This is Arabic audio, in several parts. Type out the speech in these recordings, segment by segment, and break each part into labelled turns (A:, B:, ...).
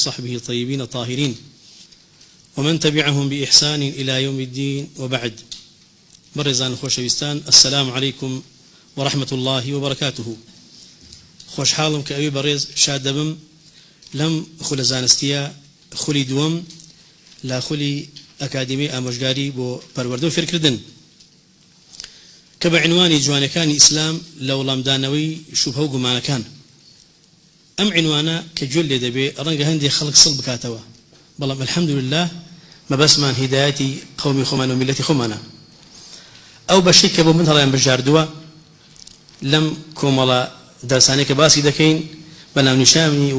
A: صحبه الطيبين الطاهرين ومن تبعهم بإحسان إلى يوم الدين وبعد. برزان خوشويستان، السلام عليكم ورحمة الله وبركاته. خوش حالم كأوي برز شادبم لم خل زانستيا خلي دوم لا خلي أكاديمي أمجاري بو پروردو فكردن كبعنواني جوان كان إسلام لو لمدانوي شبهه قمان كان أم عنوانا كجل دبي رنج هندي خلق صلب كاتوا بالله الحمد لله ما بس من هدايتي قومي خمان وملتي خمانا أو بشيك أبو من هلا بجاردوا لم كوملا درساني كباسي دكين بنا نشامي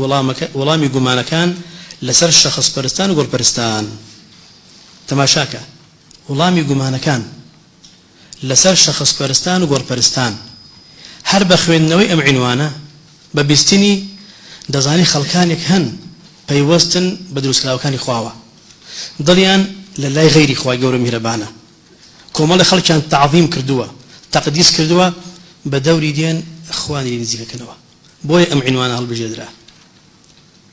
A: ولا ميقومان كان لسر الشخص برستان وقول برستان تماشاكا ولا ميقومان كان لسر شخص برستان وقول برستان هرب خوين نوي أم عنوانا ببستني دزاني خلقانك هن بيوستن بدروس كلاوكاني خواوا ضليان لله غيري خواي قورو مهربانا كومال خلقان تعظيم كردوا تقديس كردوا بدوري دين اخواني نزيك كنوا بوي ام عنوانا هالبجدرا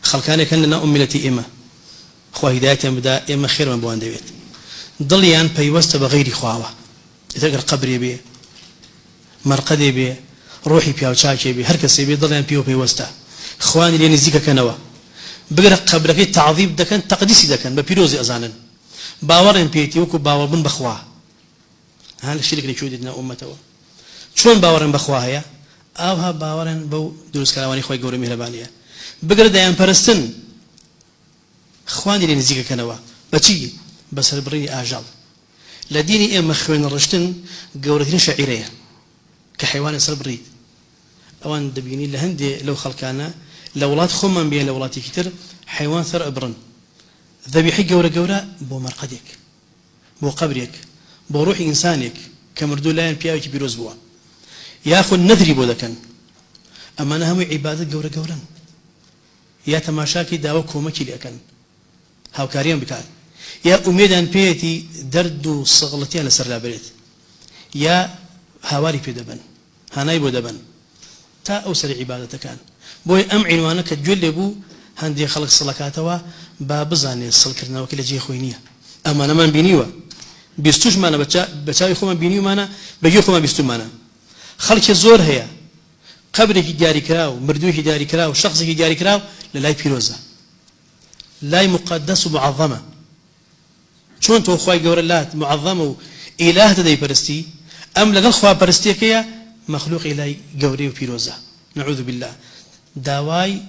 A: خلقانك هن لنا املتي اما خوا هدايتهم بدا اما خير من بوان ديويت ضليان بيوست بغيري خواوا يتقر قبري بي مرقدي بي روحي بياو شاكي بي هركسي بي ضليان بيو بيوستا اخواني اللي نزيك كنوا بقرا قبرك تعظيم دكن تقديسي دكن ببيروزي ازانن باورن بيتي وكو باور بن بخوا هل الشرك اللي شودتنا امته شلون باورن بخوا هي اوها باورن بو دروس كلاواني خوي قوري مهربانيه بقرا دايم برستن اخواني اللي نزيك كنوا بتشي بس البري اجل لديني ام خوين الرشتن قورتين شعيريه كحيوان سربريد اوان دبيني لهندي لو خلقانا لولاد خمم بين لولاد كتير حيوان ثر ابرن ذبيحي قورة بو مرقدك بو قبرك بو روح انسانك كمردو لاين بياوك بيروز بوا ياخذ نذري بو ذكن اما نهم عباده قورة يا تماشاكي داوكو مكي لكن هاو كاريان بكار يا اميدان بيتي دردو صغلتي على سر لابريت يا هواري بيدبن هناي بو دبن تا اوسر عبادته كان بوي ام عنوانك تجلبوا هندي خلق صلكاتوا بابزاني صلكرنا وكل جي خوينيه اما انا من بينيوا بيستوش معنا بتاعي خو من بينيوا معنا بيجي خو ما بيستو معنا خلق زور هي قبرك جاري كراو مردوك جاري كراو شخصك جاري كراو للاي بيروزا لاي مقدس ومعظمه شلون تو خوي قورلات معظمه اله تدي برستي ام لقل خوا برستيكيا مخلوق الهي قوري وبيروزا نعوذ بالله داواي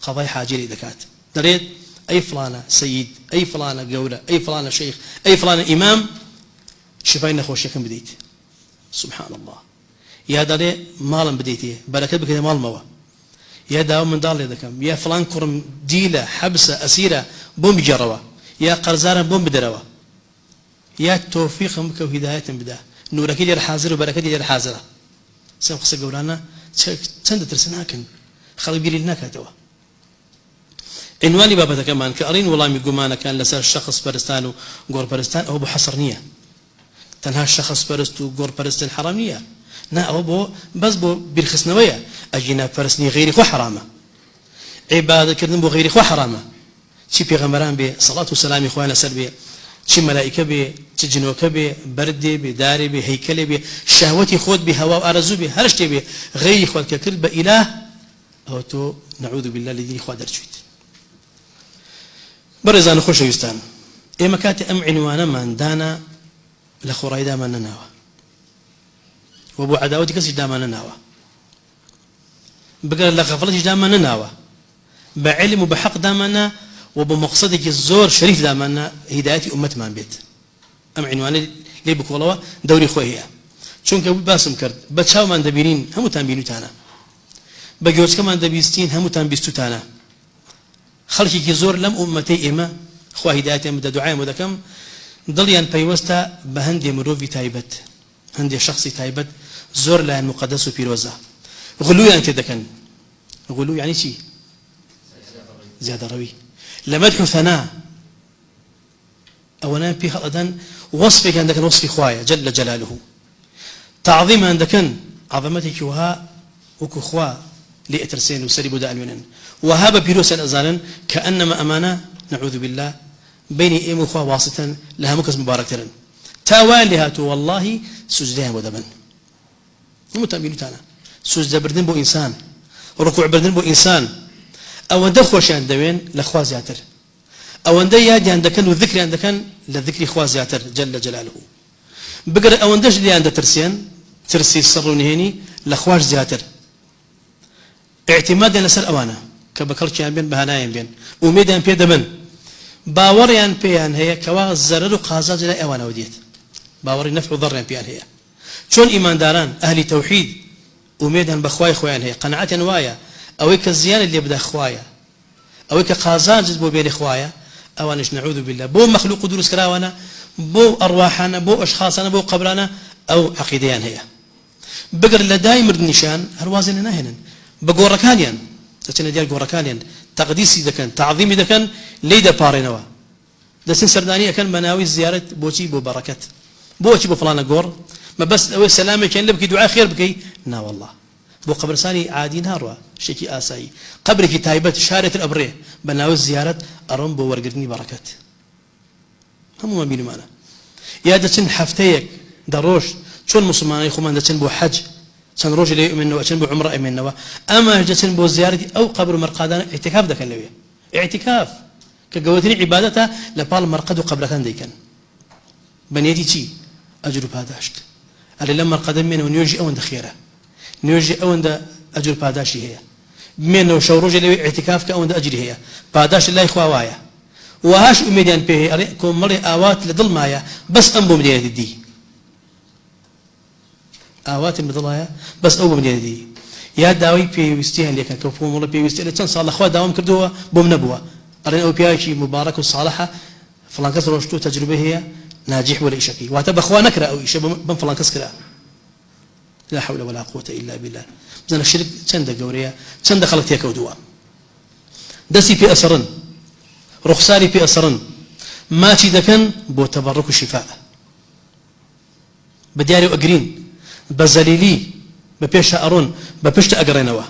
A: قضايا حاجه لذكات دريت اي فلانه سيد اي فلانه قوله اي فلانه شيخ اي فلانه امام شفاينا خوشكم بديت سبحان الله يا دري مالا بديتي بركه بك مال موا يا داو من دار لذكم يا فلان كرم ديله حبسه اسيره بوم بجروا يا قرزارا بوم بدروا يا توفيق بك وهدايه بدا نورك يا حاضر وبركه يا حاضره سنقص قولانا تند ترسناكن خلي بيري لنا كاتوا عنواني بابا كمان كارين والله ميقومانا كان لسر الشخص برستان وقور برستان او بحصرنيه تنها الشخص برست وقور برستان حراميه نا او بو بس بو بالخسنويه اجينا برسني غيري خو حرامه عباده كردن بو غيري خو حرامه شي بيغمران بي صلاه وسلام اخوانا سلبي شي ملائكه بي شي جنوكه بي بردي بي داري بي هيكلي بي شهوتي خود بي هوا وارزو بي هرشتي بي غيري خود ككرد باله او تو نعوذ بالله الذي خوا درجويت برزان خوش يستان اي مكاتي ام عنوانا من دانا لخرايدا من نناوا وابو عداوتي كسي داما نناوا بقى لغفلتي داما نناوا بعلم وبحق دامنا وبمقصدك الزور شريف دامنا هدايتي امه من بيت ام عنوانا لي بكولوا دوري خويا چونك باسم كرد بتشاو من دبيرين هم تنبينو تانا بجوز كمان دبيستين هم تنبيستو تانا خلقي كزور لم امتي اما خوا هدايتهم بدا دعاء مدكم ضليان بيوستا بهندي مروفي تايبت هندي شخصي تايبت زور لان مقدس وبيروزا غلو يعني تدكن غلو يعني شي زياده روي لمدح ثناء اولا في خلدن وصفك عندك وصف خوايا جل جلاله تعظيم عندك عظمتك وها وكو خوا لأترسين وسري بدا الوينن وهذا بيروس الأزالن كأنما أمانة نعوذ بالله بين إيم وخوا واسطا لها مكس مبارك ترن تاوالها والله سجدها ودبن متأمين تانا سجد بردن بو إنسان ركوع بردن بو إنسان أو دخوش عند دوين لخوا زياتر أو أن يادي عندك والذكر عندك للذكر خوا زياتر جل جلاله بقر أو أندش اللي عند ترسي السر ونهيني لخواش زياتر اعتمادا لسر أوانه كبكرت بين بهنايم بين وميدان بيد من باوريان بيان هي كوا الزرر قازاز لا أوانه وديت باوري نفع ضر بيان هي شون إيمان داران أهل توحيد وميدان بخواي خوان هي قناعة وايا أو كالزيان اللي بدأ خوايا أو كقازاز بو بين خوايا أو أنش نعوذ بالله بو مخلوق دروس كراوانا بو أرواحنا بو أشخاصنا بو قبرنا أو عقيديان هي بقر لداي مرد نشان هروازن هنا بقوركانيان تتنا ديال قوركانيان تقديسي إذا كان تعظيم إذا كان ليدا بارينوا ده سن سردانية كان مناوي زيارة بوشي بو بركات بوشي بو فلان قور ما بس أول سلامة كان لبكي دعاء خير بكي نا والله بو قبر ساني عادين هاروا شكي آساي قبرك تايبة شارة الأبريه بناوي زيارة أرم بو ورقرني بركات هم ما بيني معنا يا دتن حفتيك دروش شون مسلمان يخوان دتن بو حج سن روج لي منه دتن بو عمره منه اما دتن بو زيارتي او قبر مرقدان اعتكاف دك اللي اعتكاف كجوتني عبادته لبال مرقد قبل كان ديكن بنيتي شي اجر باداشت اللي لما قدم من ونيجي او خيره نيجي او اجر باداشي هي منه شو روج لي اعتكاف كاو اجري هي باداش الله اخوايا وهاش أميدان به أريكم مري آوات لضل مايا بس أنبو مدينة دي آوات مدلايا بس أنبو مدينة دي يا داوي بي ويستيهن لك كفوم والله بي ويستيهن لكن صار الأخوة داوم كردوها بوم نبوة أرين أو بياكي مبارك والصالحة فلان كسر وشتو تجربة هي ناجح ولا إشكي واتب أخوة نكرة أو إيش بن فلان كسر لا حول ولا قوة إلا بالله زين الشرك تند جوريا تند خلقتها كودوا دسي في أسرن رخصاري في أسرن ما تدكن بو تبرك الشفاء بدياري أجرين بزليلي ببيش أرون ببيش أجرينوا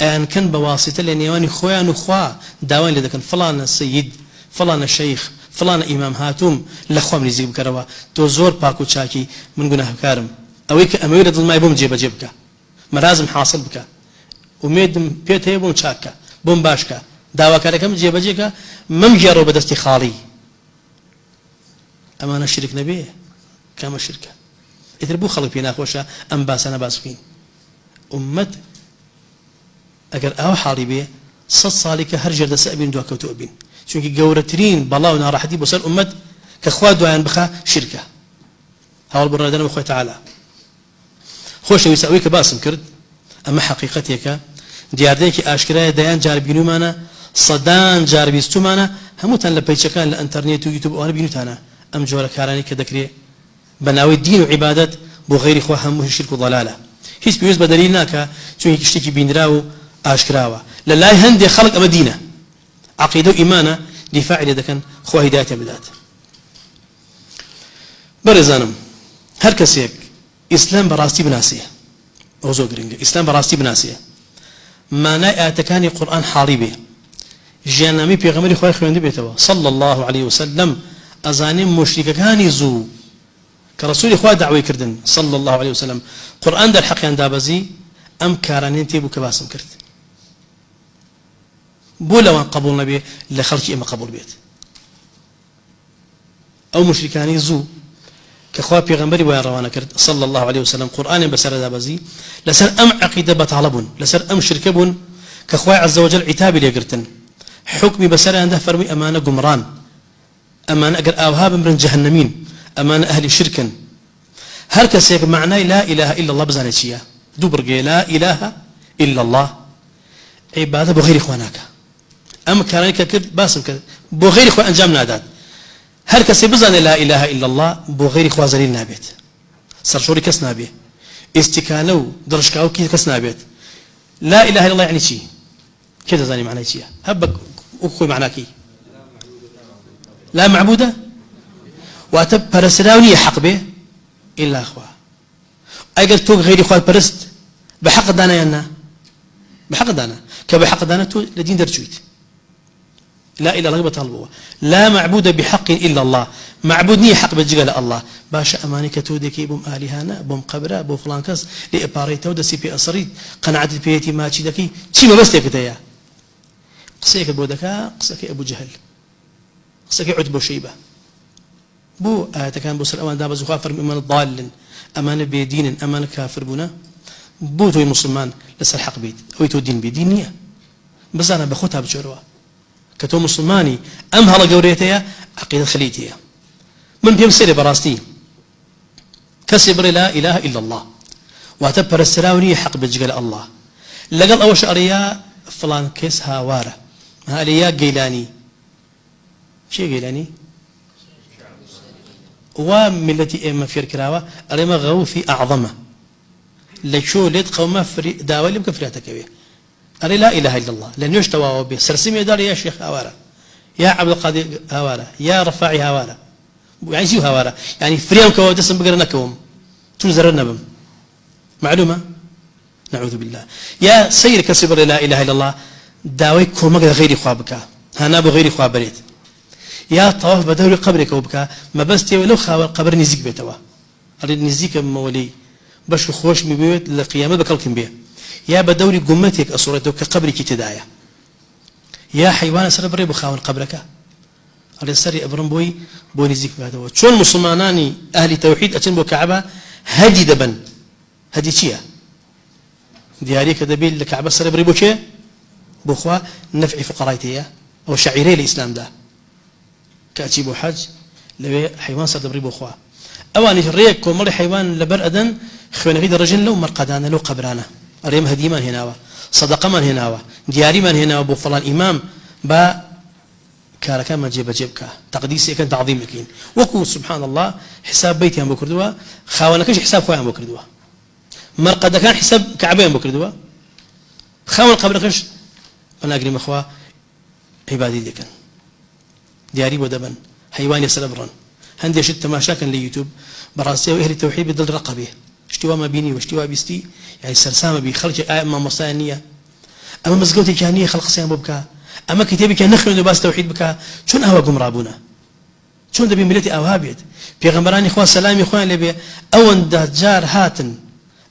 A: أن كان بواسطة لنيواني خوان وخوا داوان لذكن فلان السيد فلان الشيخ فلان إمام هاتوم لخوا من يزيب كروا توزور باكو تشاكي من جناه كارم أويك أمير ضل ما يبوم جيبك مرازم حاصل بك وميدم بيت هي بوم تشاكا بوم باشكا داوا كاركم جيبك ممجروا بدستي خالي أما نشرك نبيه كما شركة يتربو خلق فينا خوشا أم باسنا باسكين أمت أجر أو حالي بيه صد صالك هرجر دس أبين دوا كوتو أبين شو كي جورترين بالله ونار حدي بوصل أمت كخواد دوان بخا شركة هاول برادنا بخوي تعالى خوش يسويك باسم كرد أما حقيقتك ديارديك أشكراء ديان جاربينو معنا صدان جاربيستو معنا هموتان لبيتشكان لأنترنت ويوتيوب وأنا بينوتانا أم جورا كاراني كذكري بناوي الدين وعبادة بغير إخوة همه الشرك وضلالة هيس بيوز بدليلناك شو يشتكي بينراو أشكراوا لله هندي خلق مدينة عقيدة وإيمانة دفاع إذا كان خوا هداية بدات برزانم هر كسيك إسلام براستي بناسية أو زوجرينج إسلام براستي بناسية ما نأتكاني القرآن حاربه جانمي بيغمري خوي خويندي بيتوا صلى الله عليه وسلم أزانم مشرك كان زو كرسول إخوة دعوة كردن صلى الله عليه وسلم قرآن در حقيان دابزي أم كارانين تيبو كباسم كرد بولا وان قبولنا به لخلق إما قبول بيت أو مشركاني زو كخوا بيغمبري ويا روانا كرد صلى الله عليه وسلم قرآن بسر دابزي لسر أم عقيدة بطالبون لسر أم شركبون كخوا عز وجل عتاب ليقرتن حكمي بسر عنده فرمي أمانة قمران أمانة أجر أوهاب من جهنمين أمانة أهل شركا هل كسيك معناه لا إله إلا الله بزانيتشيا دوبرجي لا إله إلا الله عبادة بغير إخوانك أما كان كذب باسم كذب بغير إخوان أنجام نادات هل كسيك بزان لا إله إلا الله بغير إخوان زليل نابت سرشوري كس نابي استكانو درشكاو كس نابت لا إله إلا الله يعني شيء كذا زاني معناه شيء هبك أخوي معناكي لا معبودة واتب برسلاوني حق به إلا أخوة أجل توق غير إخوة برست بحق دانا ينا بحق دانا كبحق دانا تو لدين درجويت لا إله رغبة الله لا معبود بحق إلا الله معبودني حق بجلال الله باشا أمانك تودكي بوم آلهانا بوم قبرا بو فلان كاس لإباريتا ودسي بي أصريد قناعة بيتي ما تشيدكي تشي ما بس تكتيا قصيك بودكا قصيك أبو جهل قصيك عتبة شيبة بو كان بو سر أمان دابز وخافر من الضال أمان بدين أمان كافر بنا بو توي مسلمان لسر حق بيت أو يتو دين بدينية بس أنا بخوتها بجروا كتو مسلماني أم هلا جوريتها عقيدة خليتية من بيم سيري براستي كسبر لا إله إلا الله واعتبر السلاوني حق بجلال الله لقل أول شعرية فلان كيس هاوارة هاليا جيلاني شيء جيلاني وملتي إما في الكراوة أريما غوثي أعظمه لشو ليت قوما فري داوي اللي بكفرياتك بيه أري لا إله إلا الله لأن يشتوى به سرسمي دار يا شيخ هوارة يا عبد القادر هوارة يا رفاعي هوارة يعني شو هوارة يعني فريم كوادسم بقرنكم تنزر النبم معلومة نعوذ بالله يا سير كسبر لا إله إلا الله داوي كومك غير خوابك هنا بغير خوابريت يا طواف بدور قبرك وبكى ما بس تي لو خاور قبر نزيك بيتوا أريد نزيك مولي باش خوش مبيت للقيامة بكلكم بيه يا بدوري قمتك أصورته كقبرك تدايا يا حيوان سر بري بخاون قبرك أريد سري أبرم بوي نزيك بهذا شون مسلماناني أهل توحيد أتن بو كعبة هدي دبن هدي شيا دياري كدبيل لكعبة سر بري بوشي بوخوا نفع فقرايتيا أو شعيري الإسلام ده كأتيبو حج لبي حيوان صار دبري بوخوا أواني الريك كومري حيوان لبر أدن خونا غيد الرجل لو مرقدانا لو قبرانا أريم هدي من هناوا صدقة من هناوا دياري من هنا أبو فلان إمام با كاركا ما جيبك تقديسي كان تعظيم كين وكو سبحان الله حساب بيتي أم بكردوا خاونكش حساب خويا أم بكردوا مرقد كان حساب كعبين أم بكردوا خاون قبركش أنا أقري مخوا عبادي دي كان دياري ودبن حيوان يسلبرن هندي شت تماشا كان ليوتيوب براسي واهل التوحيد بدل رقبه اشتوا ما بيني واشتوا بيستي يعني سرسامه بخلق ائمه مصانيه اما مزقوتي كانيه خلق صيام بكا اما كتابي كان نخل باس توحيد بكا شون هوا قم رابونا شون دبي ملتي اوهابيت بيغمبراني اخوان سلام اخوان لبي اون دجار هاتن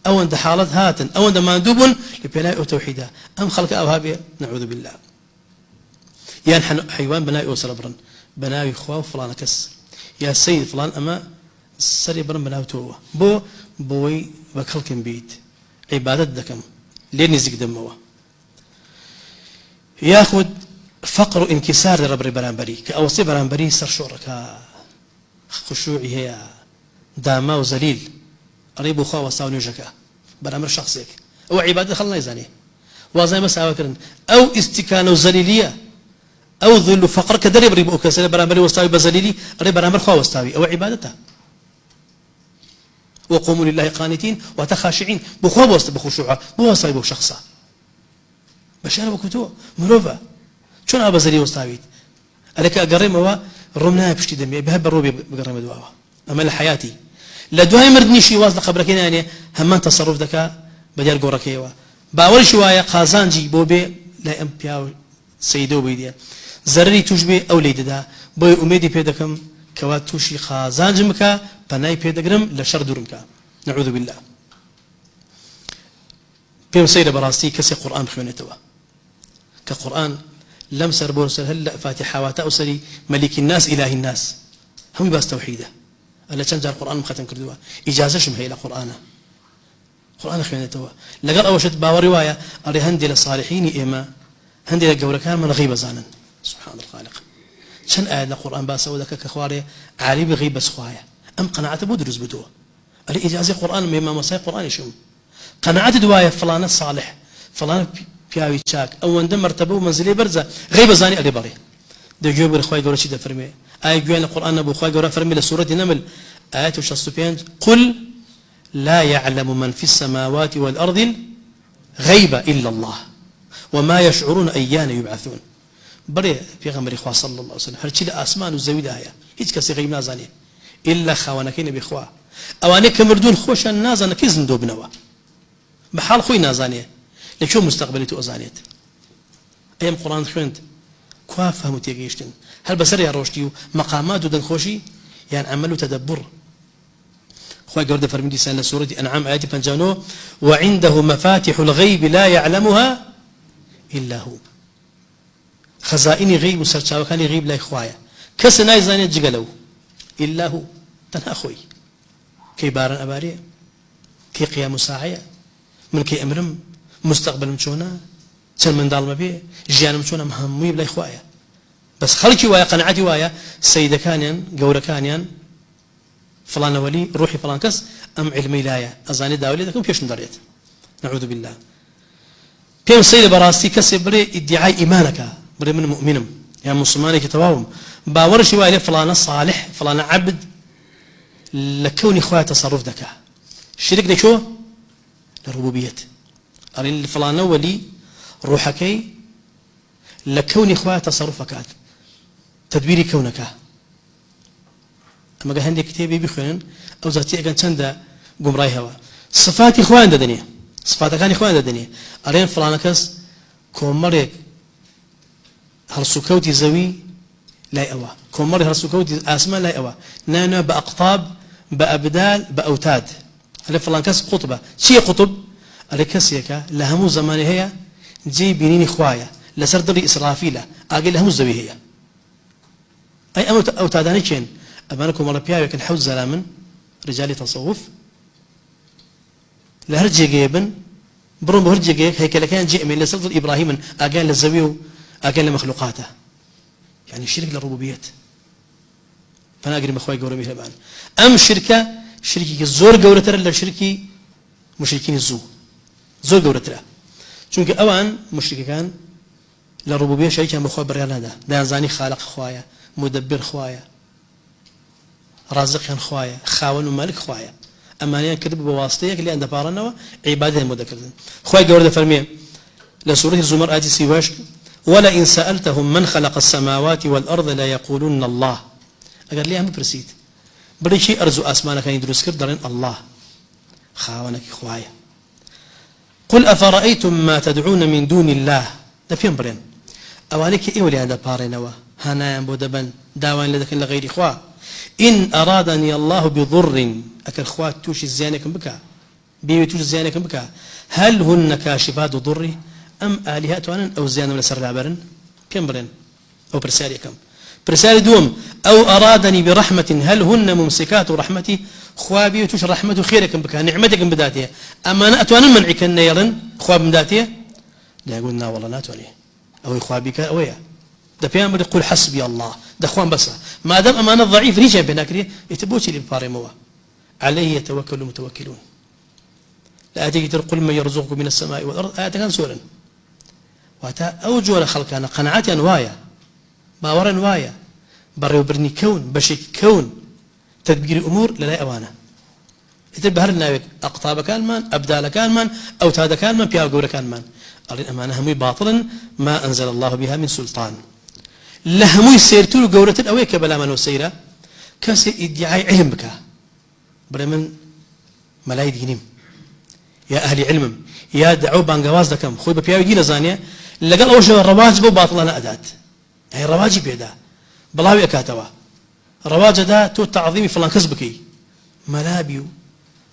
A: اون حالت هاتن اون مندوب لبناء توحيدا ام خلق اوهابيه نعوذ بالله يا حيوان بناء وسلبرن بناء اخوان فلان كس يا سيد فلان اما سري برن بناء تو بوي بكلكم بيت عبادة دكم لين يزيك دموه ياخذ فقر انكسار لرب برانبري كأوصي برانبري سر شورك خشوعي هي داما وزليل قريب وخا وصاوني جكا برامر شخصيك او عبادة خلنا يزاني وزي ما ساوكرن او استكانه وزليليه او ذل فقر كدري بريبو كسر برامبري وصاوي بزليلي قريب برامر خا وصاوي او عبادته وقوموا لله قانتين وتخاشعين بخوة وسط بخشوعه بوصاي بو شخصا بشار بكتو مروفا شون ابا زلي وصاويت عليك اقري موا رمنا بشتي دمي بهب الروبي بقري مدواوا اما لحياتي لا دواي مردني شي واصل قبرك يعني هم تصرف ذكاء بدير قركيوا باول شويه قازانجي بوبي لا ام بياو سيدو بيديا زرري تشبي او ليددا بو اميدي بيدكم كوات توشي خازانجمكا بناي بيدغرم لشر درمكا نعوذ بالله بيم سيد براستي كسي قران بخونتوا كقران لم سربون سر هلا فاتحه وتأسري ملك الناس اله الناس هم بس توحيده الا تنجر القران مختم كردوا اجازه شمه الى قرانه قران خونتوا لقال اوشت باور روايه اري هندي للصالحين اما هندي للجوركان من غيب زانا سبحان الخالق شن آية القرآن باسا وذاك كخواري عالي بغيب بس خوايا أم قناعة بودرز بدو اللي إجازة قرآن مما مساي قرآن يشوم قناعة دواية فلان الصالح فلان بياوي تشاك أو عندما مرتبه منزلي برزة غيب زاني اللي بري ده جواب الخواي قولة شيء فرمي آية جوان القرآن أبو خواي قولة فرمي لسورة نمل آية وشصبين قل لا يعلم من في السماوات والأرض غيب إلا الله وما يشعرون أيان يبعثون بري پیغمبر خوا صلى الله عليه وسلم هر چی اسمان و زوی ده هيا هیچ کسی غیب نازانه الا خوانکین بخوا اوانه کمردون خوش نازانه کی زندو بنوا بحال خوی نازانه لشو مستقبلته أزانيت أيام قرآن خوينت كوا فهموا تيجيشتن هل بسر يا روشتيو مقامات ودن خوشي يعني عملوا تدبر خوي قرد فرميدي سنة سورة أنعام آياتي بنجانو وعنده مفاتح الغيب لا يعلمها إلا هو خزائن غيب وسرچاو كان غيب لا إخوايا كسنا يزاني جقلو إلا هو تنها خوي كي بارن أبارية كي قيام ساعية من كي أمرم مستقبل مشونا تل من دال ما بيه جيان مشونا مهمي بلا إخوايا بس خلقي وايا قناعتي وايا سيدة كانيان قورة كانيان فلان ولي روحي فلان كس أم علمي لايا أزاني داولي دكم فيش مدريت نعوذ بالله بيم سيدة براستي كسي بري ادعاء إيمانك بري من مؤمنم يا مسلمانك تواهم باورشي وايا فلان صالح فلان عبد لكوني إخوة تصرف دكا شرك ده شو لربوبية أرين فلان ولي روحكي لكوني إخوة تصرفك تدبيري كونك أما قال هندي كتابي بخوان أو ذاتي أجن تندا قمراي هوا صفات إخوان الدنيا صفات كان إخوان الدنيا أرين فلانكس كومريك هرسوكوتي زوي لا أوا كومري هرسوكوتي أسماء لا أوا نانا بأقطاب بأبدال بأوتاد أرين فلانكس قطبة شيء قطب أرين كسيكا لهمو زمان هي جي بينين إخوايا لسردري إسرافيلة أقول لهم الزوي هي أي أوتاداني كين أبانكم والله بيا يمكن حوز زلامن رجال تصوف لهرجي جيبن برون بهرجي جيب هيك لكان جيء من لسلطة إبراهيم أقال للزويه أقال لمخلوقاته يعني الشرك للربوبية فأنا أقول مخوي قوري مثل الآن أم شركة شركي زور قورة ترى للشركي مشركين الزو زور قورة ترى چونك أوان مشرك كان للربوبية شيء كان مخوي بريال هذا دانزاني خالق خوايا مدبر خوايا رازق خوايا خاون ومالك خوايا أمانيا كذب بواسطيك اللي عند بارنا عباده المذكرين خواي جورد فرمي لسورة الزمر آتي سواش ولا إن سألتهم من خلق السماوات والأرض لا يقولون الله أقول لي أهم برسيد بدي شيء أرزو أسمانا كان يدرس كردرين الله خاونك خوايا قل أفرأيتم ما تدعون من دون الله ده فين برين أوانيك إيه ولي عند بارنا هنا ينبودبن داوان لذلك لغير إخوة إن أرادني الله بضر أكل خوات توش الزيانكم بك بيوي توش الزيانكم بك هل هن كاشفات ضري أم آلهات وانا أو زيانة من سر العبرن كم برين أو برسالكم برسالة دوم أو أرادني برحمة هل هن ممسكات رحمتي خوابي توش رحمته خيركم بك نعمتكم بداتها أما أنا أتوانا منعك النيرن خواب بداتها لا يقولنا والله لا تواني أو خوابك أويا ده بيامر يقول حسبي الله ده اخوان بس ما دام امانه ضعيف ريشه بناكري يتبوش اللي بارموا عليه يتوكل المتوكلون لا تيجي تقول من يرزقكم من السماء والارض آيات كان سورا واتا اوجه لخلقنا قناعات انوايا باور انوايا بري وبرني كون بشك كون تدبير الامور لا اوانه يتبهر لنا اقطاب كان مان ابدال كان مان اوتاد كان مان بيا كان مان الامانه هم باطلا ما انزل الله بها من سلطان لهمو يسيرتو قورة أويك بلا من وسيرة كسي ادعاء علم بك برمن ملاي دينيم يا أهل علم يا دعو بانقواز دكم خوي ببياوي دينا زانية لقال أوش الرواج بو باطلنا أدات هي رواجي بيدا بلاوي أكاتوا رواج دا تو تعظيمي فلان كسبكي ملابيو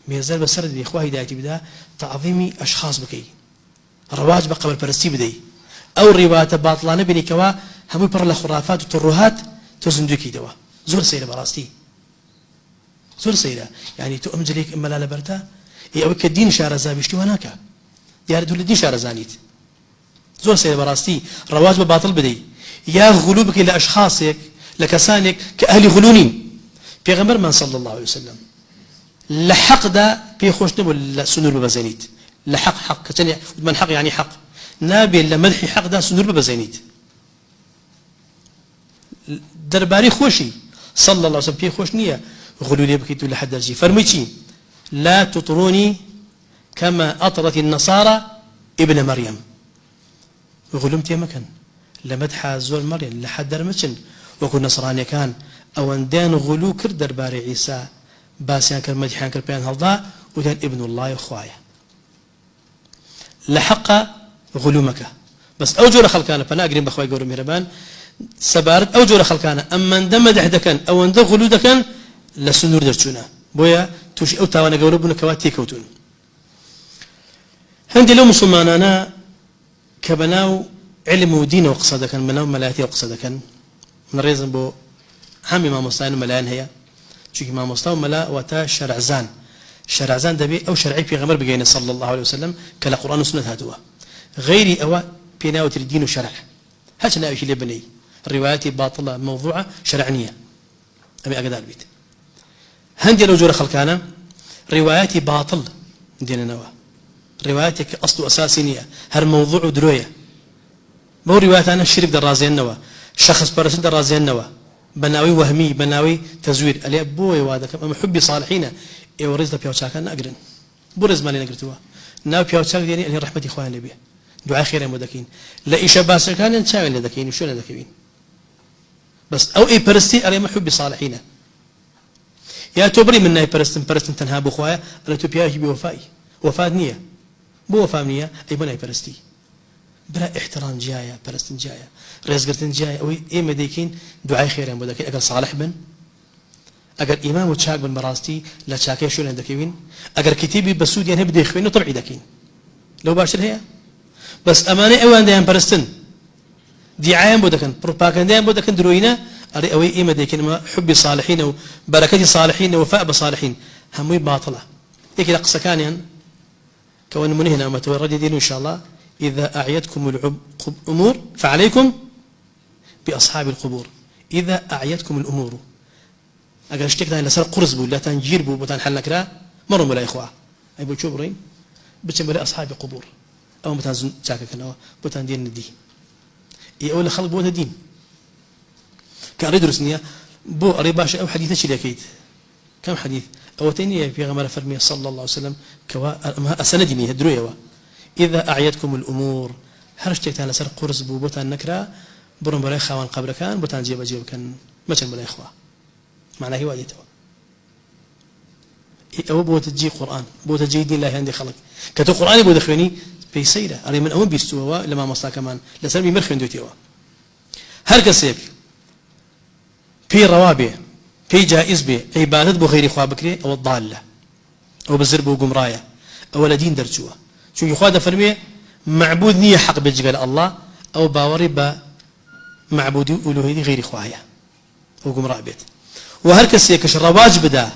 A: ميزال بسرد بإخوة هدايتي بدا تعظيمي أشخاص بكي رواج بقى بالبرستي بدي أو رواية باطلانة بني كوا هم يبر الخرافات والترهات تزندوكي دوا زور سيرة براستي زور سيرة يعني تو أمجليك إما لا لبرتا هي أوك الدين شارزا بيشتي هناك ديار دول الدين شارزانيت زور سيرة براستي رواج بباطل بدي يا غلوبك لأشخاصك لكسانك كأهل غلونين بيغمر من صلى الله عليه وسلم لحق دا بيخوش نبو سنور ببزانيت لحق حق كتني من حق يعني حق نابي لمدح حق دا سنور ببزانيت درباري خوشي صلى الله عليه وسلم في خوش نية غلو لي بكيتو لحد الجي فرميتي لا تطروني كما أطرت النصارى ابن مريم غلمت يا مكان لمدح زول مريم لحد درمتشن وكل نصراني كان أو أندان غلو كر درباري عيسى باسيان كر مدحان كر بيان هالضاء وكان ابن الله يخوايا لحق غلومك بس أوجور خلقانا فنا أقرب بخوي قول مهربان سبارت أوجور خلقانا أما اندم دحدكن أو اند غلودكن لسنور درتونا بويا توش أو تاوانا قولبنا كواتي كوتون هندي لو مسلمانانا كبناو علم ودين وقصدك مناو ملايتي وقصدك من ريزن بو حمي ما مستعين ملايين هي شو ما مستوى ملا وتا شرع زان دبي أو شرعي في غمر بجينا صلى الله عليه وسلم كلا قرآن وسنة هاتوا غيري أو بناوة الدين وشرع هاتنا إيش اللي بني الروايات باطلة موضوعة شرعنية أبي أقدر البيت هندي لو جور خلقانا رواياتي باطل دينا نوا رواياتك أصل أساسية هر موضوع دروية مو روايات أنا الشرك درازين نوا شخص برسل درازين نوا بناوي وهمي بناوي تزوير اللي أبوي وهذا أما حبي صالحين ورز لا بيوتشاك أنا أقرن برز مالي نقرتوا ناو بيوتشاك يعني اللي رحمة إخوان النبي دعاء خير مدكين لا إيش باس كان نشاغل لذكين وشو لذكين بس أو إيه برستي اللي ما حبي صالحين يا تبري من ناي برستن تنها بخوايا أنا تبيها بوفائي وفاء نية بو وفاء نية أي بناي برستي بلا احترام جاية برستن جاية رزقتن جاية أو إيه مديكين دعاء خير مدكين أقل صالح بن أجر إمام وشاك بالمراستي لا شاكي شو لندكين أجر كتيبي بسود يعني بدي يخوينه طبعي دكين لو باشر هي بس أمانة أوان ديان برستن دعاية بودكن بروباغندا بودكن دروينا أري أوي إيه مديكين ما حب صالحين وبركة صالحين ووفاء بصالحين هموي باطلة يكي لقصة كان يعني كون من هنا ما تورد دين إن شاء الله إذا أعيتكم الأمور فعليكم بأصحاب القبور إذا أعيتكم الأمور أجر اشتكت أنا لسر قرص بول لا تنجير بول بتان حلك لا مروا ولا إخوة أي بول شوبرين بتشمل أصحاب القبور أو بتان شاكك أنا بتان دين الدين أول خلق بوت الدين كان يدرس نية بو أريباش أو حديث شيء أكيد كم حديث أو تاني في غمرة فرمية صلى الله عليه وسلم كوا أسندني هدروية إذا أعيتكم الأمور هرشتك أنا لسر قرص بول بتان نكرة برم بلا خوان قبل كان بتان جيب كان ما كان بلا إخوة معناه هي واجته أو بوت تجي قرآن بوت تجي دين الله عندي خلق كتو قرآن بود خيني بيسيرة أري من أول بيستوى لما مصلا كمان لسلمي مرخن دوتيوا هر كسيك في روابع في جائز به عبادة بغير إخوة بكري أو الضالة أو بزرب وقمراية أو لدين درجوا شو يخواد فرمي معبود نية حق بجقال الله أو باوري بمعبود ألوهية غير إخوة أو قمراء بيت وهر كسي كش رواج بدا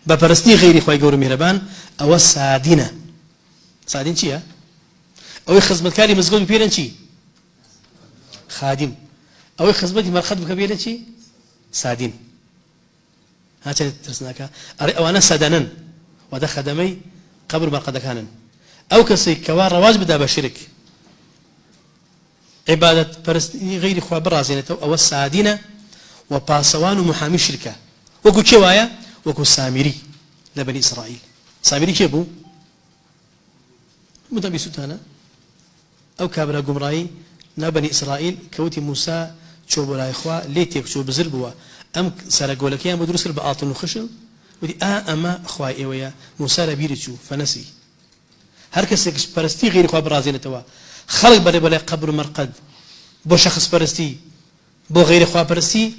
A: ببرستني غير إخوة يقولوا مهربان أو السادينة سادين شيء أو خدمة كاري مزقود بيرن شيء خادم أو خدمة مرخد بكبيرن شيء سادين هاتشي ترسناك أو أنا سادنن وده خدمي قبر مرقد كانن أو كسي كوار رواج بدا بشرك عبادة برستني غير إخوة برازينة أو السادينة وباسوان ومحامي الشركة وكو شوايا وكو سامري لبني إسرائيل سامري كيبو مدبي سوتانا أو كابرا قمراي نبني إسرائيل كوتي موسى شوب ولا إخوة ليتيك شوب زربوا أم سرقوا لك يا مدرس الباطن وخشل ودي أما إخوة إيويا موسى لبيرتشو فنسي هركس برستي غير إخوة برازيل توا خلق بلا قبر مرقد بو شخص برستي بو غير إخوة برستي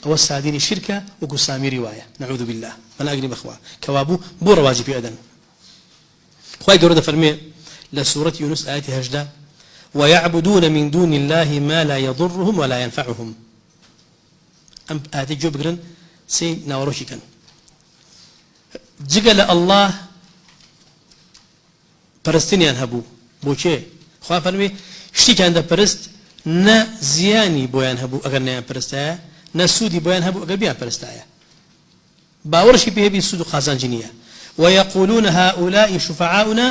A: أو السادين الشركة وقسامي رواية نعوذ بالله أنا أقرب أخوة كوابو بو رواجب أدن خواهي قرودة فرمي لسورة يونس آية هجدة ويعبدون من دون الله ما لا يضرهم ولا ينفعهم أم آية جو بقرن سي ناوروشي كان جقل الله برستني أنهبو بوشي خواهي فرمي شتي كان دا برست نا زياني بويان هبو أغر نيان برستايا نا سودي بويان هبو أغر بيان برستايا باورشي بيه بي سود قازان جنية ويقولون هؤلاء شفعاؤنا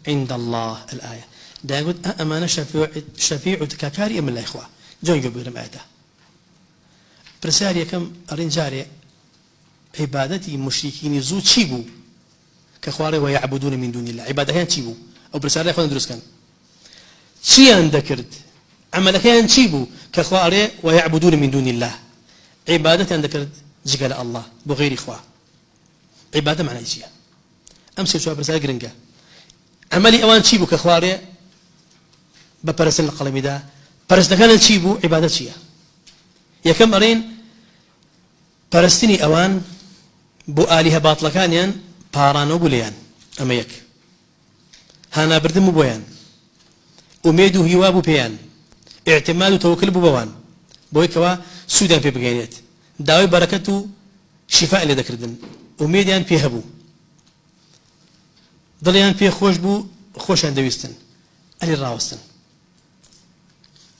A: عند الله الآية دا يقول أمانة شفيع تكاكاري أم الله إخوة جون يقول لهم آياته برسالي كم أرنجاري عبادتي مشركين زود شيبو كخواري ويعبدون من دون الله عبادة هي شيبو أو برسالي أخوان دروس كان شيئا ذكرت عملك ينشيبوا كخواري ويعبدون من دون الله عبادة ذكرت جقال الله بغير إخوة عبادة معنى إيشيا أمس شو برسالة قرنقة عملي أوان تشيبو كخواري ببرسن القلمي دا برسن كان تشيبو عبادة شيء يا كم أرين برستني أوان بو آلهة باطلة كانيان بارانو بوليان أما يك هانا بردم بويان أميدو هيوابو بيان اعتماد وتوكل بوان بويكوا سودان في بقينيت داوي بركته شفاء اللي ذكردن أميديان بيهبو ضليان بيه خوش بو خوش عندويستن ألي الراوستن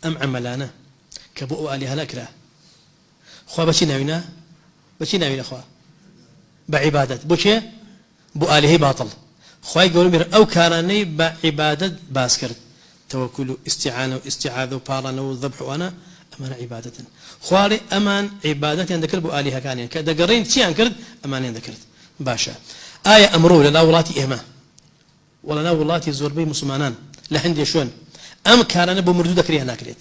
A: أم عملانا كبو آلهة لاكرا خوا بشي ناوينا خوا بعبادة بوشي بو آلهة باطل خواي يقولون بير أو كاراني بعبادة باسكرت توكل استعانة واستعاذة وبارانة وذبح وأنا أمان عبادة خواري أمان عبادة عندك بو آلهة كانين كذا قرين شيء أنكرت أمان عندك باشا آية أمرو للا ولاتي إهما ولا لا ولاتي زوربي مسلمانان لهندي شون أم كارانة بو مردو ذكريها ناكريت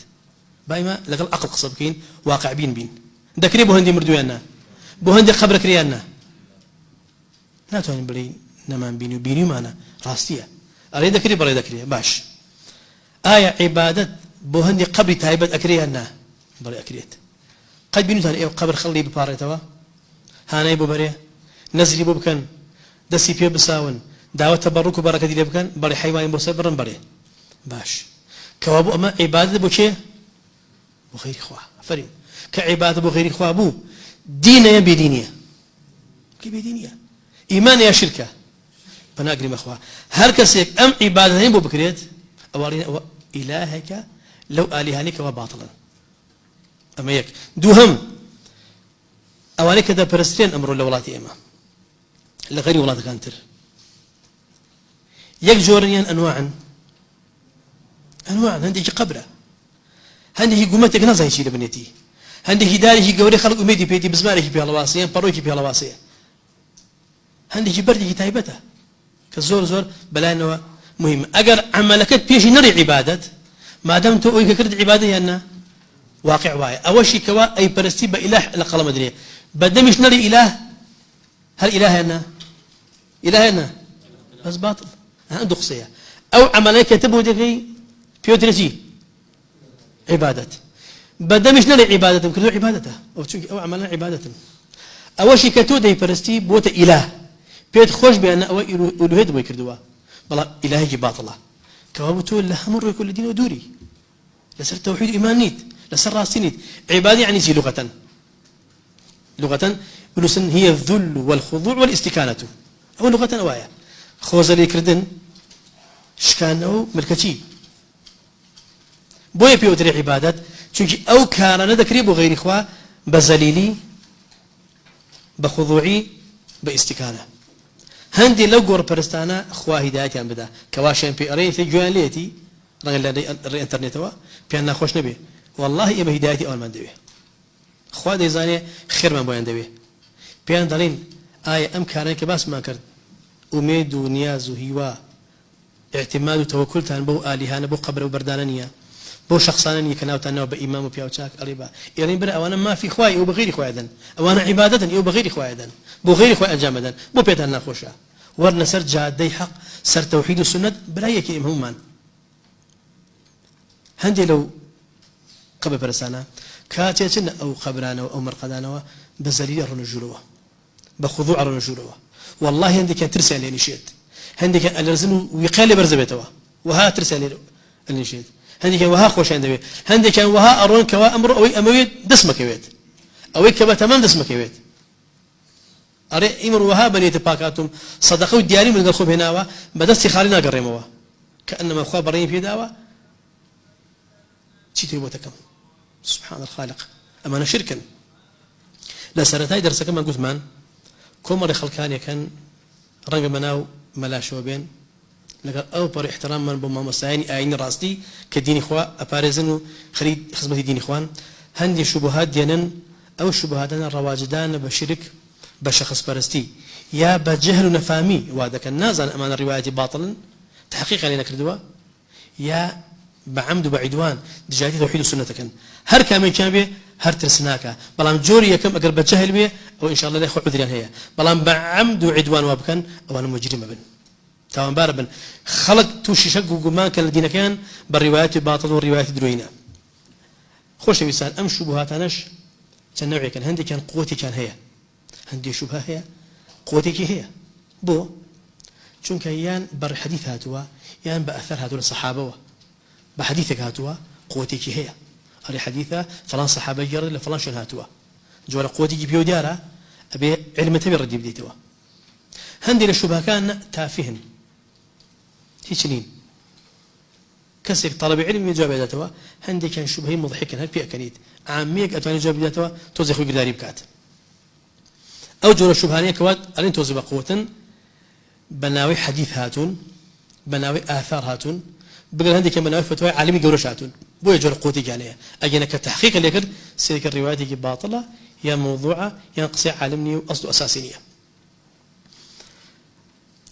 A: بايما لقل أقل قصبكين واقع بين ذكري بو هندي مردو يانا بو هندي قبر كريانا لا توني بلي نمان بيني معنا راستية أريد ذكري بري ذكري باش آية عبادة بو هندي قبر تايبت أكريانا بري أكريت قد بينو ثاني قبر خلي ببارتوا هانا يبو بري نزلي بو بكن دسي فيه بساون دعوة تبرك وبركة دي بكن بري حيوان مرسل برن بري باش كوابو أما عبادة بو شيء بغير إخوة فريم كعبادة بغير إخوة بو دينية بدينية كي بدينية إيمان يا شركة بناقري مخوة هر كسيك أم عبادة بو بكريت أوارين إلهك لو آلهانك وباطلا أما يك دوهم أواني كذا برستين أمر لولاتي إما لغير ولات كانتر يك جوريان أنواعا هندي قبره هندي قومتك نزاي شيء لبنيتي هندي هداري قوري خلق أميدي بيتي بزماري في هالواسية باروي في هالواسية هندي بردي تايبته كزور بلا إنه مهم أجر عملك بيش نري عبادة ما دام تو كرد عبادة أنه واقع واي أول شيء كوا أي برستي بإله لقلم مدري بدنا مش نري إله هل إله أنا بس باطل عنده قصية أو عملك تبغى تجي بيوترسي عبادة بدنا مش نري عبادة كردو عبادته أو عملنا عبادة أول شيء كتو ده برستي بوت إله بيت خوش بأن أو ألوهيد بيكردوا بلا إلهي باطلة كوابتو الله مر كل دين ودوري لسر توحيد إيمانيت لسر راسينيت عبادة يعني زي لغة بلسن هي الذل والخضوع والاستكانة أو لغة أوايا خوزلي كردن شكانه ملكتي بوي بيوتري عبادات چونكي أو كان ندكري بغير إخوة بزليلي بخضوعي باستكانة هندي لو قور برستانا خوا هدايتي عن بدا كواشين بي أريتي جوان ليتي رغل الري انترنت وا بيانا خوش نبي والله إما هدايتي أول ما ندوي خوا ديزاني خير من بوين دوي بيان دارين آية أم كان كباس ما كرد أميد ونياز وهوا اعتماد وتوكل تان بو آلهان بو قبر وبردانانية بو شخصانية كناوتان بإمام وبياوتشاك أريبا يعني برا أوانا ما في خواي وبغير خوايدا أوانا عبادة وبغير خوايدا بغير خواي أجامدا بو بيتان ناخوشا ورنا سر جادي حق سر توحيد السنة بلا يكي إمهمان هندي لو قبل برسانا كاتيتنا أو قبرانا أو مرقدانا بزليل رنجولوا بخضوع رنجولوا والله هندي كان ترسل لي نشيت هندي كان الرزن ويقال برزبتوا وها ترسل لي نشيت هندي كان وها خوش عندي هندي كان وها أرون كوا أمر أو أمويت دسمك يويت أو كوا تمام دسمك يويت أري إمر وها بنيت باكاتهم صدقوا الدياري من الخوب هنا بدست خالنا قريموا كأنما أخوة برين في دعوة شيء تبغى سبحان الخالق أما شركا لا سرتاي درس كمان قلت مان كمر خلكان كان رنج مناو ملاشوا بين لقى أو بر احترام من بما مسايني أين راستي كدين إخوة أبارزنو خريد خدمة دين إخوان هندي شبهات دينن أو شبهاتنا الرواجدان بشرك بشخص برستي يا بجهل نفامي وهذا كان نازل أمان الرواية باطلا تحقيق علينا كردوا يا بعمد وبعدوان دجاجة توحيد السنة كان هر كامل كان به هر ترسناك بلام جوري كم أقرب بجهل به أو إن شاء الله لا يخو عذريان هي بلام بعمد وعدوان وابكن أو أنا مجرم بن تاوان باربن خلق توشي شق وقمان كان الدين كان بالروايات باطل والروايات دروينة خوش ويسان أم شبهاتانش كان نوعي كان هندي كان قوتي كان هي هندي شبهة هي قوتي كي هي بو چونك يان بر حديث هاتوا يان بأثر هاتوا للصحابة بحديثك هاتوا قوتي كي هي أري حديثة فلان صحابة جرد لفلان شون هاتوا جوال قوتي كي بيو دارا أبي علم تبي ردي بديتوا هندي للشبهة كان تافهن هيشنين كسر طلب علم يجاب ذاتوا هندي كان شبهي مضحكا هل بيئة كنيت عاميك أتواني جاب ذاتوا توزيخ قداري بكات أو جور الشبهانية كواد ألين توزي بقوة بناوي حديث هاتون بناوي آثار هاتون بقول هندي كان بناوي فتوى عالمي قولش هاتون بو يجور قوتي جانية أجينا كتحقيق اللي يكر سيرك الروايات باطلة يا موضوعة يا قصي عالمني وأصل أساسينية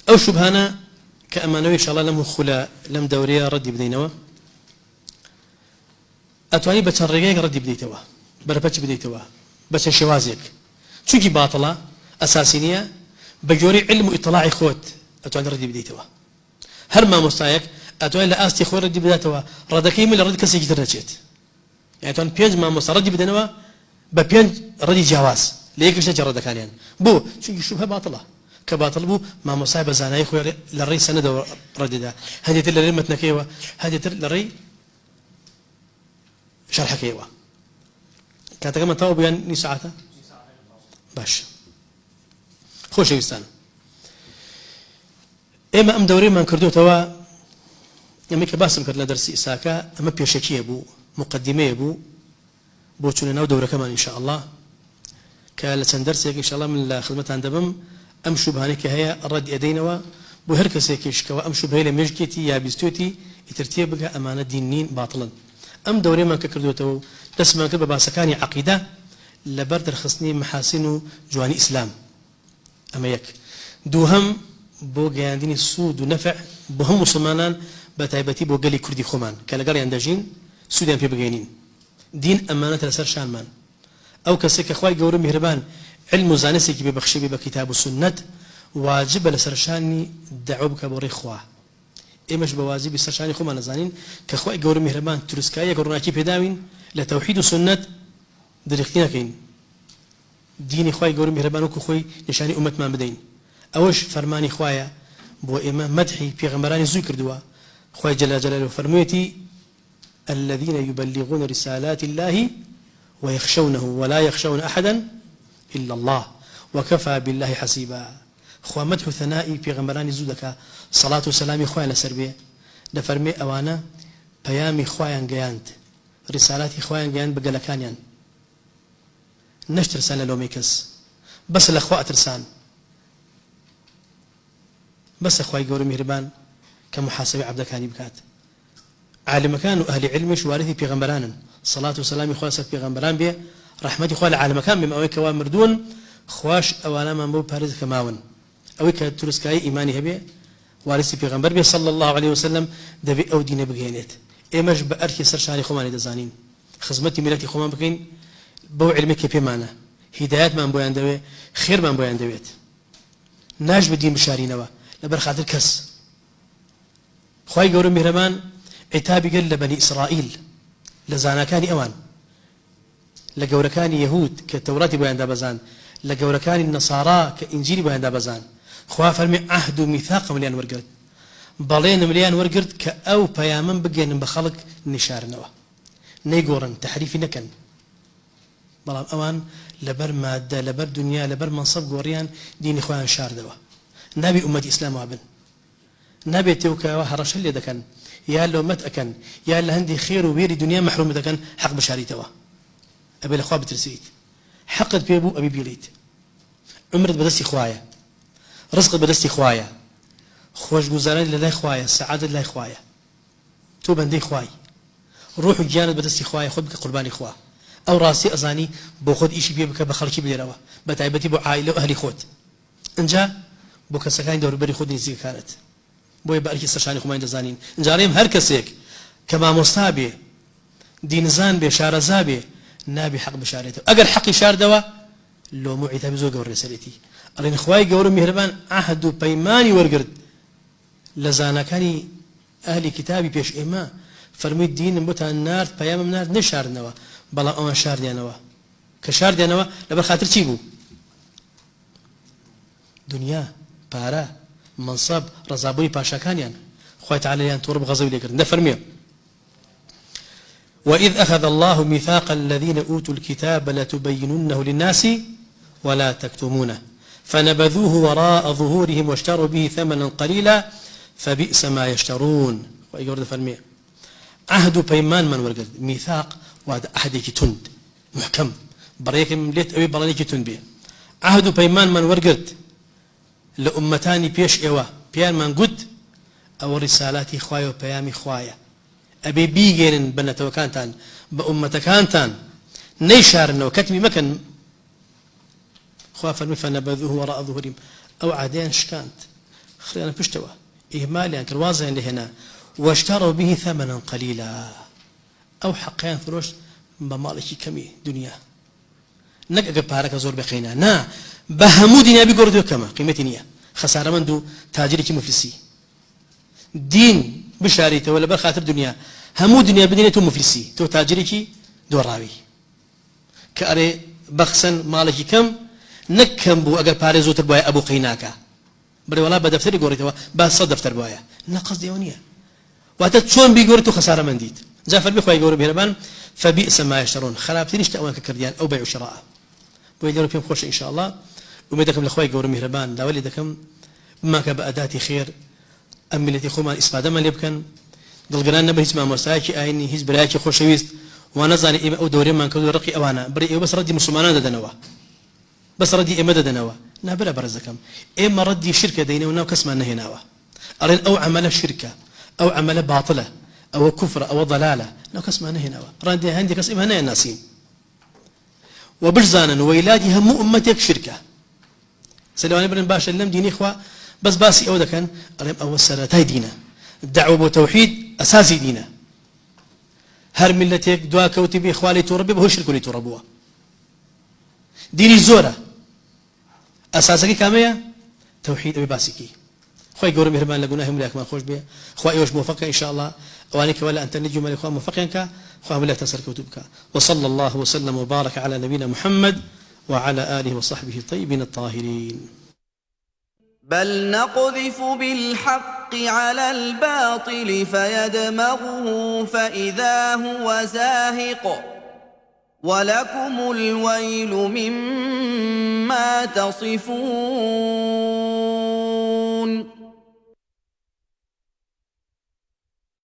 A: أو شبهانا كأمانوي إن شاء الله لم خلا لم دورية ردي بدينوا أتواني بتشرجيك ردي بديتوا بربتش بديتوا بس شوازيك شو باطلة أساسينية بجوري علم إطلاع خوت أتواني ردي بديتوا هر ما مستايك أتواني لأستي خو ردي بديتوا ردكي من الرد كسي جدر نشيت يعني أتواني بينج ما مست ردي بدينوا ببينج ردي جواز ليك إيش نجرد كانيان بو شو شبه باطلة كباطل بو ما مصايب زاناي خو للري سند رددا هذه تلري متنكيوا هذه تلري شرح كيوا كانت كما تو بيان ساعتها باش خوش يستان اما ام دوري ما كردو توا يمي كباسم كرنا درسي اساكا اما بيشكيه بو مقدمه بو بوتشنا نو دوره كمان ان شاء الله كالتن درسك ان شاء الله من خدمه عندهم أم شبهانك هي الرد يدينوا بهركس كوا أم شبهي لم يجكتي يا بيستوتي يترتيبها أمانة دينين باطلا أم دوري ما كردوتو تسمع كبا باسكاني عقيدة لبرد الخصني محاسن جواني إسلام أما يك دوهم بو جاندين السود ونفع بهم مسلمان بتايبتي بو قالي كردي خمان كلا قال يندجين سودان في بجانين دين أمانة لسر شانمان أو كسك أخوي جور مهربان علم زانسك ببخشي بكتاب السنة واجب لسرشاني دعوبك بوري خواه إمش بواجب سرشاني خو ما نزانين كخوي جور مهربان ترسكايا قرنا كيف داوين لتوحيد السنة درختنا كين ديني خوي جور مهربان وكخوي نشاني أمة ما بدين أوش فرماني خوايا بو إمام مدحي في غمراني ذكر دوا خوي جل جلاله فرميتي الذين يبلغون رسالات الله ويخشونه ولا يخشون أحدا إلا الله وكفى بالله حسيبا خوا مدح ثنائي في غمراني زودك صلاة وسلام خويا لسربي دفرمي أوانا بيامي خويا جياند رسالاتي خويا جياند بقلكانيان نشت رسالة لوميكس بس الأخوة ترسان بس أخوي قول مهربان كمحاسبة عبد كاني بكات عالم كانوا أهل علم شوارثي في غمرانا صلاة وسلام خويا في غمران بيه رحمتي خوال عالم كان بما أويك ومردون خواش أوانا من بو بارز كماون أويك ترسكاي إيماني هبي وارثي بيغمبر بي صلى الله عليه وسلم دبي أو دين بجينات إمش بأركي سرشاني خماني دزانين خدمتي ملتي خمان بكين بو علمك بمعنى هدايات من بو يندوي خير من بو يندويت ناج بدين بشارينوا لبر خاطر كس خوي قولوا مهرمان عتابي قال لبني إسرائيل لزانا كان أوان لجوركان يهود كالتوراة بيان دابزان لجوركان النصارى كإنجيل بيان دابزان خواف المي عهد وميثاق مليان ورقرد بالين مليان ورقرد كأو بيامن بجين بخلق نشارنوا نيجورن تحريف نكن بلام أوان لبر مادة لبر دنيا لبر منصب جوريان دين إخوان شاردوا نبي أمة إسلام وابن نبي توكا وهرش اللي دكان يا لو مت أكن يا لهندي خير وبيري دنيا محروم دكان حق بشاري توا أبي الأخوة بترسيت حقد بيبو أبي بيليت عمرت بدستي خوايا رزق بدستي خوايا خوش جوزاران لله خوايا سعادة لله خوايا تو بندي خواي روح الجانب بدستي خوايا خد بك قرباني خوا أو راسي أزاني بخد إشي بيبك بخلكي بديروا بتعبتي بو عائلة وأهلي خود إنجا بو كسكاين دور بري خود نزيك كانت بو يبقى سرشاني خماين دزانين إنجاريم هر كسيك كما مصابي دين زان بي شارزابي نابي حق بشارته أجر حق شار دوا لو معيته بزوج ورسالتي أرين خواي جور مهربان عهد بيماني ورقرد لزانكاني أهل كتابي بيش إما فرمي الدين بوتا النار بيام النار نشار نوا بلا أما شار ديانوا كشار ديانوا لبر خاطر تيبو دنيا بارا منصب رزابوني باشا كانيان خوي تعالى يان تورب غزوي لكر نفرميه وإذ أخذ الله ميثاق الذين أوتوا الكتاب لتبيننه للناس ولا تكتمونه فنبذوه وراء ظهورهم واشتروا به ثمنا قليلا فبئس ما يشترون ويقول فرميه عهد بيمان من ورقد ميثاق وهذا أحدك تند محكم بريك مليت أبي برانيك تند به عهد بيمان من ورقد لأمتاني بيش إيوه بيان من قد أو رسالاتي خوايا وبيامي خوايا أبي بيجين بنتو كانتان بأمة كانتان نيشارنا وكتمي مكان خواف فنبذوه وراء ظهورهم أو عادين شكانت خلينا بشتوى إهمالي أنك الواضح لهنا واشتروا به ثمنا قليلا أو حقيان فروش بمالك كمي دنيا نك بارك زور بخينا نا بهمودنا بيقردو كما قيمتني خسارة من دو تاجرك مفلسي دين بشاريته ولا بخاطر دنيا همو دنيا بدنيا تو مفلسي تو تاجرك دوراوي كأري بخسن مالك كم نكم بو أجر باريزو تربويا أبو قيناكا بري والله بدفتري قريتوا بس صد دفتر بوايا نقص ديونية واتشون بيقريتوا خسارة من ديد زافر بيخوي يقولوا بهربان فبئس ما يشترون خراب تنيش تأوان ككرديان أو بيع وشراء بيقولوا فيهم خوش إن شاء الله ومدكم الأخوة يقولوا مهربان لا ولدكم ما كبأداتي خير أملتي خوما إسفادة من يبكن دلقران نبه اسمه مساكي آيني هز برايكي خوش ويست ونظري إما أو دوري من كدو رقي أوانا بري بس ردي مسلمانان دنوا بس ردي إما دنوا نابلا برزكم إما ردي شركة دينا وناو كسما نهناوا أرين أو عمل شركة أو عمل باطلة أو كفر أو ضلالة ناو كسما نهناوا راندي هندي كسما هنا الناسين وبجزانا ويلادي هم أمتك شركة سلواني بن باشا اللم ديني إخوة بس باسي أو دكان أرين أول سرتاي دينا الدعوة بتوحيد أساسي دينا هر ملتك دعاء كوتي بإخوالي تربي بهو شركوا لي تربوها ديني زورة أساسك كامية توحيد أبي باسكي خوي قوري مهربان لقناه ملاك ما خوش بيه خوي إيوش موفقة إن شاء الله وانك ولا أنت نجم ملك خواه موفقينك خواه ملاك تنصر كتبك وصلى الله وسلم وبارك على نبينا محمد وعلى آله وصحبه الطيبين الطاهرين
B: بل نقذف بالحق على الباطل فيدمغه فإذا هو زاهق ولكم الويل مما تصفون